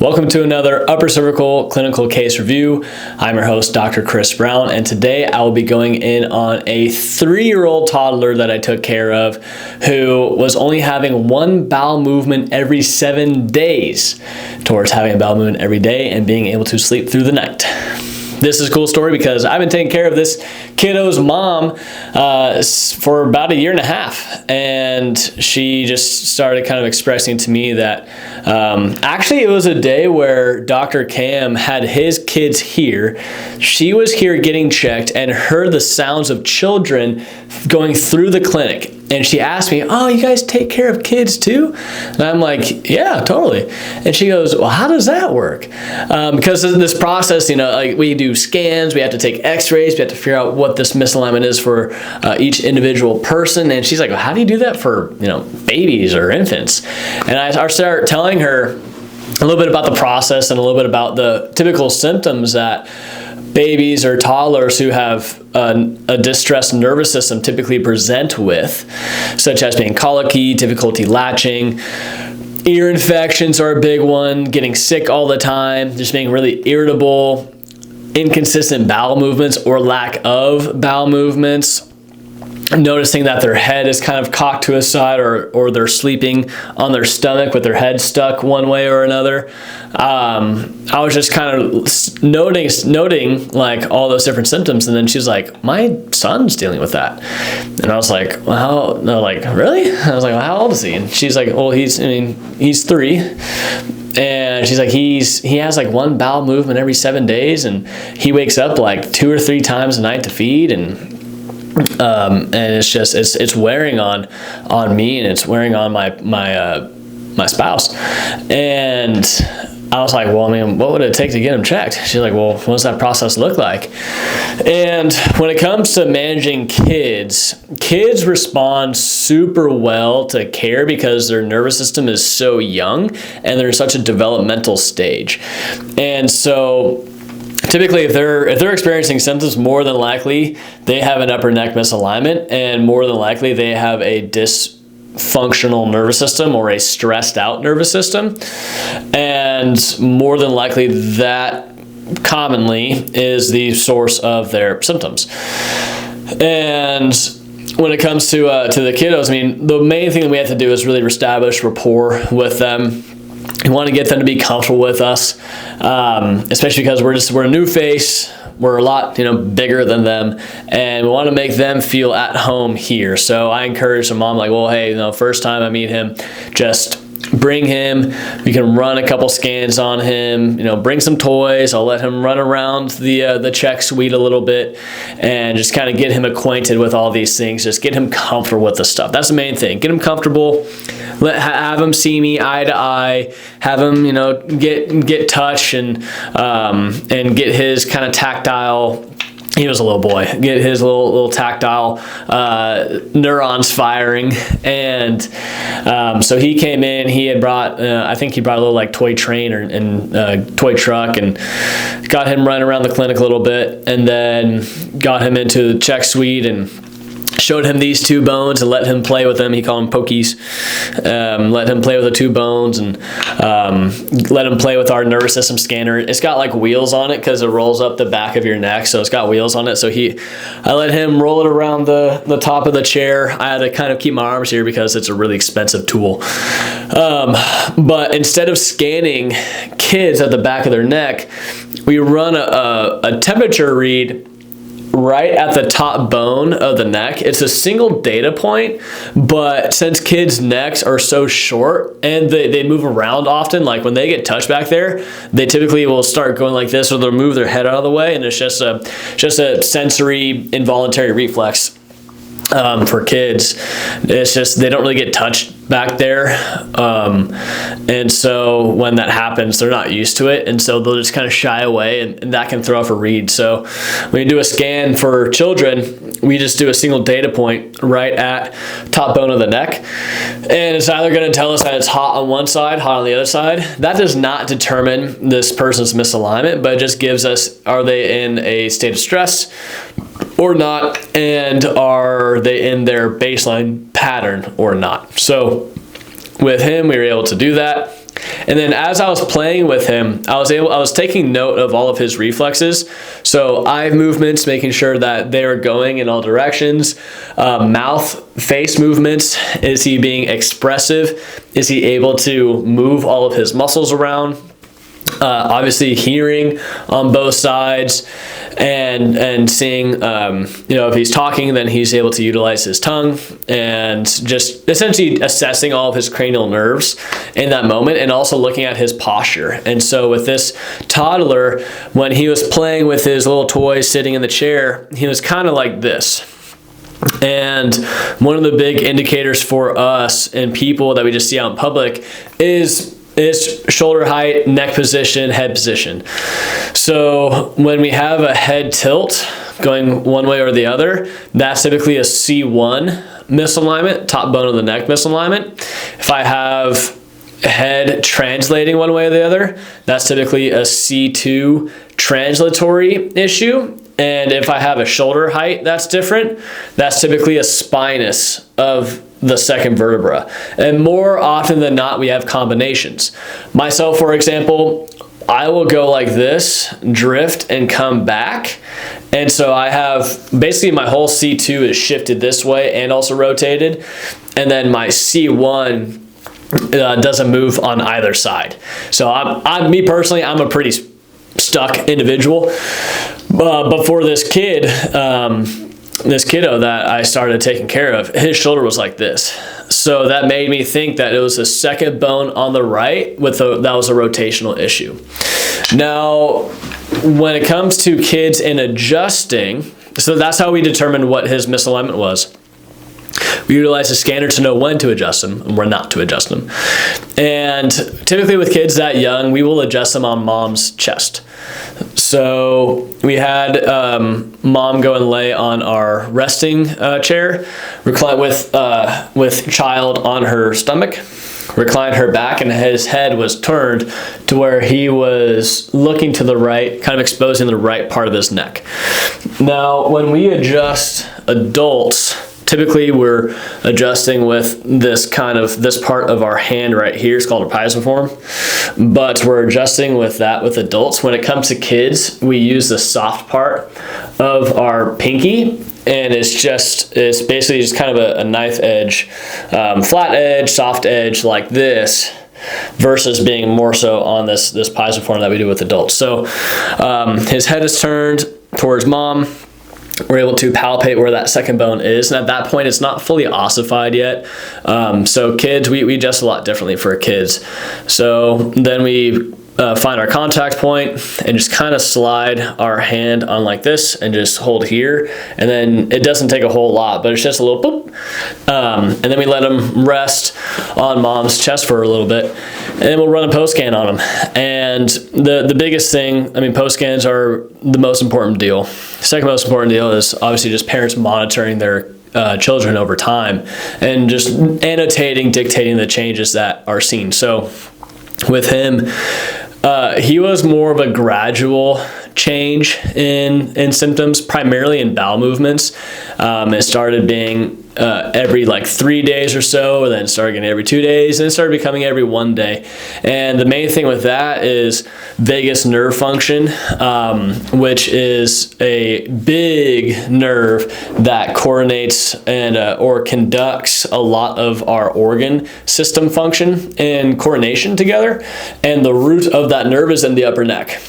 Welcome to another upper cervical clinical case review. I'm your host, Dr. Chris Brown, and today I will be going in on a 3-year-old toddler that I took care of who was only having one bowel movement every 7 days towards having a bowel movement every day and being able to sleep through the night. This is a cool story because I've been taking care of this kiddo's mom for about 1.5 years, and she just started kind of expressing to me that actually it was a day where Dr. Cam had his kids here. She was here getting checked and heard the sounds of children going through the clinic. And she asked me, "Oh, you guys take care of kids too?" And I'm like, "Yeah, totally." And she goes, "Well, how does that work?" Because in this process, like we do scans, we have to take x-rays, we have to figure out what this misalignment is for each individual person. And she's like, "Well, how do you do that for, babies or infants?" And I start telling her a little bit about the process and a little bit about the typical symptoms that babies or toddlers who have a distressed nervous system typically present with, such as being colicky, difficulty latching, ear infections are a big one, getting sick all the time, just being really irritable, inconsistent bowel movements or lack of bowel movements, noticing that their head is kind of cocked to a side or they're sleeping on their stomach with their head stuck one way or another. I was just kind of noting like all those different symptoms, and then she's like, "My son's dealing with that." And I was like, "Well, no, like, really?" I was like, "Well, how old is he?" And she's like, "Well, he's 3. And she's like, he has like one bowel movement every 7 days, and he wakes up like 2 or 3 times a night to feed, and it's just it's wearing on me, and it's wearing on my spouse." And I was like, "Well, I mean, what would it take to get him checked?" She's like, "Well, what does that process look like?" And when it comes to managing kids respond super well to care because their nervous system is so young and they're in such a developmental stage. And so typically, if they're experiencing symptoms, more than likely they have an upper neck misalignment, and more than likely they have a dysfunctional nervous system or a stressed out nervous system, and more than likely that commonly is the source of their symptoms. And when it comes to the kiddos, I mean, the main thing that we have to do is really establish rapport with them. We want to get them to be comfortable with us, especially because we're a new face. We're a lot, bigger than them, and we want to make them feel at home here. So I encourage the mom, like, "Well, hey, first time I meet him, just bring him. We can run a couple scans on him. Bring some toys. I'll let him run around the check suite a little bit, and just kind of get him acquainted with all these things. Just get him comfortable with the stuff. That's the main thing. Get him comfortable. Have him see me eye to eye. Have him, get touch and get his kind of tactile." He was a little boy. Get his little tactile neurons firing, and so he came in. He had brought, I think he brought a little like toy train and toy truck, and got him running around the clinic a little bit, and then got him into the check suite and showed him these 2 bones and let him play with them. He called them pokies. Let him play with the 2 bones and let him play with our nervous system scanner. It's got like wheels on it because it rolls up the back of your neck, so it's got wheels on it. So I let him roll it around the top of the chair. I had to kind of keep my arms here because it's a really expensive tool. But instead of scanning kids at the back of their neck, we run a temperature read right at the top bone of the neck. It's a single data point, but since kids' necks are so short and they move around often, like when they get touched back there, they typically will start going like this, or they'll move their head out of the way, and it's just a sensory involuntary reflex. For kids, it's just they don't really get touched back there, and so when that happens, they're not used to it, and so they'll just kind of shy away, and that can throw off a read. So when you do a scan for children, we just do a single data point right at top bone of the neck, and it's either going to tell us that it's hot on one side, hot on the other side. That does not determine this person's misalignment, but it just gives us, are they in a state of stress or not, and are they in their baseline pattern or not. So with him, we were able to do that. And then as I was playing with him, I was taking note of all of his reflexes. So eye movements, making sure that they're going in all directions. Mouth, face movements. Is he being expressive? Is he able to move all of his muscles around? Obviously hearing on both sides, and seeing, if he's talking, then he's able to utilize his tongue, and just essentially assessing all of his cranial nerves in that moment, and also looking at his posture. And so with this toddler, when he was playing with his little toy sitting in the chair, he was kind of like this. And one of the big indicators for us and people that we just see out in public is shoulder height, neck position, head position. So when we have a head tilt going one way or the other, that's typically a C1 misalignment, top bone of the neck misalignment. If I have head translating one way or the other, that's typically a C2 translatory issue. And if I have a shoulder height that's different, that's typically a spinous of the second vertebra. And more often than not, we have combinations. Myself, for example, I will go like this, drift, and come back. And so I have basically my whole C2 is shifted this way and also rotated. And then my C1 doesn't move on either side. So me personally, I'm a pretty stuck individual. But for this kid, this kiddo that I started taking care of, his shoulder was like this. So that made me think that it was the second bone on the right that was a rotational issue. Now, when it comes to kids in adjusting, so that's how we determined what his misalignment was. We utilize a scanner to know when to adjust them and when not to adjust them. And typically with kids that young, we will adjust them on mom's chest. So we had mom go and lay on our resting chair, recline with child on her stomach, reclined her back, and his head was turned to where he was looking to the right, kind of exposing the right part of his neck. Now, when we adjust adults, typically we're adjusting with this part of our hand right here. It's called a piezoform, but we're adjusting with that with adults. When it comes to kids, we use the soft part of our pinky, and it's basically just kind of a knife edge, flat edge, soft edge like this, versus being more so on this piezoform that we do with adults. So his head is turned towards mom. We're able to palpate where that second bone is, and at that point it's not fully ossified yet. So kids, we adjust a lot differently for kids. So then we find our contact point and just kind of slide our hand on like this and just hold here, and then it doesn't take a whole lot, but it's just a little boop. And then we let them rest on mom's chest for a little bit, and then we'll run a post scan on them. And the biggest thing, post scans are the most important deal. Second most important deal is obviously just parents monitoring their children over time and just annotating, dictating the changes that are seen. So with him, he was more of a gradual change in symptoms, primarily in bowel movements. It started being every 3 days or so, and then started getting every 2 days, and it started becoming every 1 day. And the main thing with that is vagus nerve function, which is a big nerve that coordinates and or conducts a lot of our organ system function and coordination together. And the root of that nerve is in the upper neck.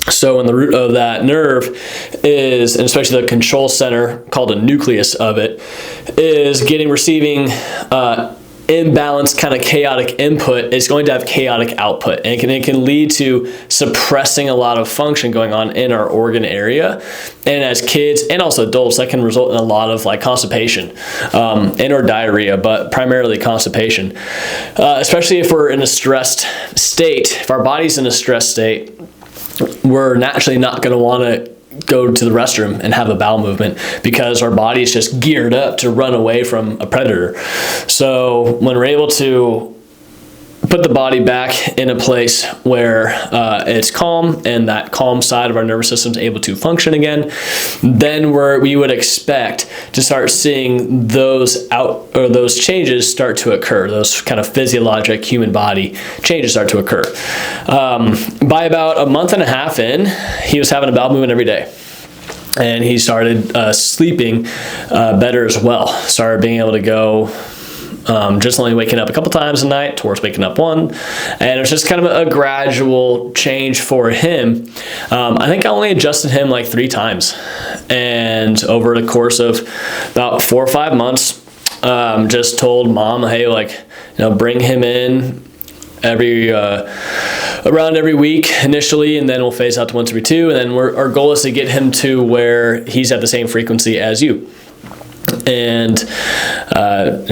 So when the root of that nerve is, and especially the control center, called a nucleus of it, is receiving imbalanced kind of chaotic input, it's going to have chaotic output, and it can lead to suppressing a lot of function going on in our organ area. And as kids and also adults, that can result in a lot of constipation and or diarrhea, but primarily constipation, especially if we're in a stressed state. If our body's in a stressed state, we're naturally not going to want to go to the restroom and have a bowel movement because our body is just geared up to run away from a predator. So when we're able to put the body back in a place where it's calm and that calm side of our nervous system is able to function again, then we would expect to start seeing those changes start to occur. Those kind of physiologic human body changes start to occur. By about a month and a half in, he was having a bowel movement every day. And he started sleeping better as well. Started being able to go just only waking up a couple times a night towards waking up one. And it was just kind of a gradual change for him. I think I only adjusted him like 3 times. And over the course of about 4 or 5 months, just told mom, hey, like, bring him in around every week initially, and then we'll phase out to once every 2. And then our goal is to get him to where he's at the same frequency as you. And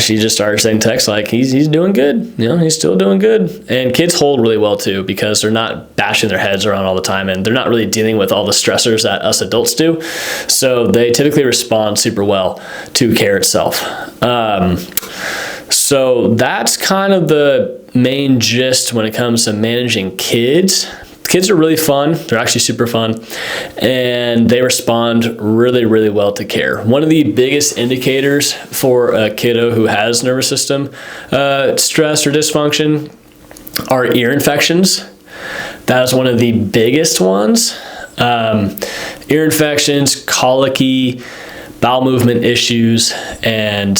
she just started saying texts like, he's doing good, he's still doing good. And kids hold really well too, because they're not bashing their heads around all the time, and they're not really dealing with all the stressors that us adults do. So they typically respond super well to care itself. So that's kind of the main gist when it comes to managing kids. Kids are really fun. They're actually super fun, and they respond really, really well to care. One of the biggest indicators for a kiddo who has nervous system stress or dysfunction are ear infections. That is one of the biggest ones. Ear infections, colicky, bowel movement issues, and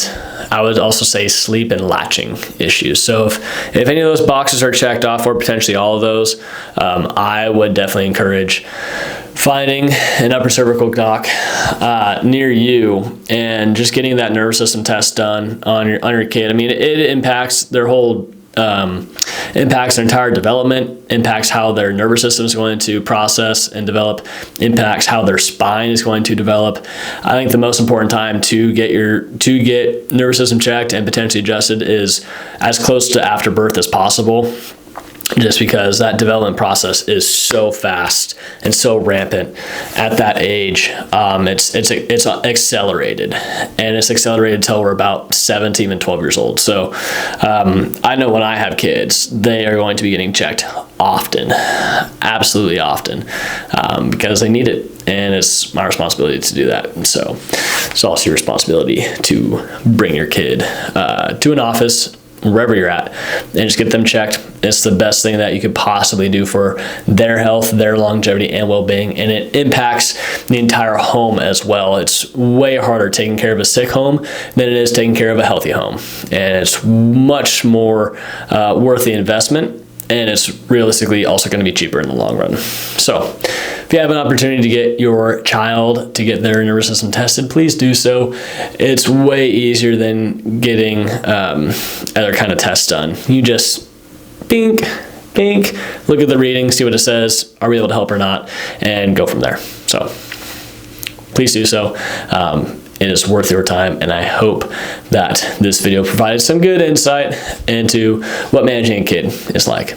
I would also say sleep and latching issues. So if any of those boxes are checked off, or potentially all of those, I would definitely encourage finding an upper cervical doc near you and just getting that nervous system test done on your kid. I mean, it impacts their whole impacts their entire development, impacts how their nervous system is going to process and develop, impacts how their spine is going to develop. I think the most important time to get nervous system checked and potentially adjusted is as close to after birth as possible, just because that development process is so fast and so rampant at that age. It's accelerated, and it's accelerated until we're about 17 and 12 years old. So I know when I have kids, they are going to be getting checked often, absolutely often, because they need it, and it's my responsibility to do that. And so it's also your responsibility to bring your kid to an office, wherever you're at, and just get them checked. It's the best thing that you could possibly do for their health, their longevity, and well-being, and it impacts the entire home as well. It's way harder taking care of a sick home than it is taking care of a healthy home, and it's much more worth the investment, and it's realistically also going to be cheaper in the long run. So if you have an opportunity to get your child to get their nervous system tested, please do so. It's way easier than getting other kind of tests done. You just bink, look at the reading, see what it says, are we able to help or not, and go from there. So please do so. It is worth your time, and I hope that this video provided some good insight into what managing a kid is like.